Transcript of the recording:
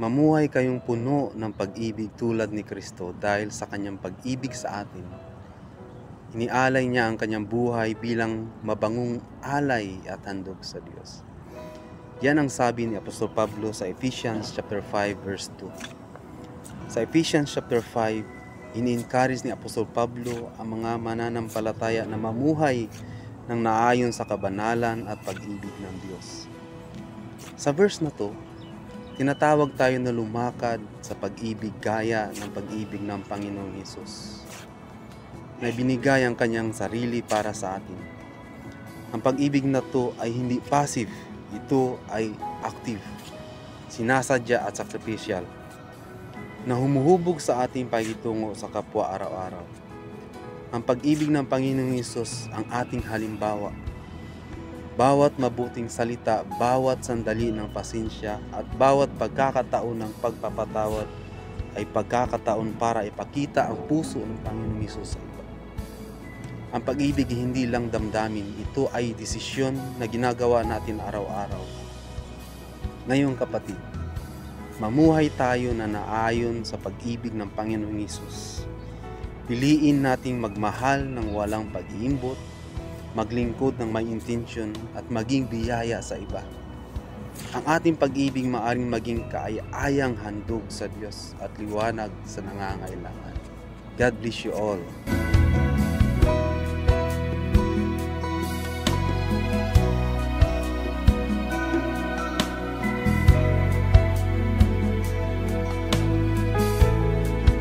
Mamuhay kayong puno ng pag-ibig tulad ni Kristo dahil sa kanyang pag-ibig sa atin. Inialay niya ang kanyang buhay bilang mabangong alay at handog sa Diyos. Yan ang sabi ni Apostol Pablo sa Ephesians chapter 5 verse 2. Sa Ephesians chapter 5, ini-encourage ni Apostol Pablo ang mga mananampalataya na mamuhay ng naayon sa kabanalan at pag-ibig ng Diyos. Sa verse na to, tinatawag tayo na lumakad sa pag-ibig gaya ng pag-ibig ng Panginoong Hesus, na binigay ang kanyang sarili para sa atin. Ang pag-ibig na to ay hindi passive, ito ay active, sinasadya at sacrificial, na humuhubog sa ating pagitungo sa kapwa araw-araw. Ang pag-ibig ng Panginoong Hesus ang ating halimbawa. Bawat mabuting salita, bawat sandali ng pasensya, at bawat pagkakataon ng pagpapatawad ay pagkakataon para ipakita ang puso ng Panginoong Hesus sa iba. Ang pag-ibig hindi lang damdamin, ito ay desisyon na ginagawa natin araw-araw. Ngayon kapatid, mamuhay tayo na naayon sa pag-ibig ng Panginoong Hesus. Piliin nating magmahal ng walang pag-iimbot, maglingkod ng may intensyon at maging biyaya sa iba. Ang ating pag-ibig maaring maging kaaya-ayang handog sa Diyos at liwanag sa nangangailangan. God bless you all.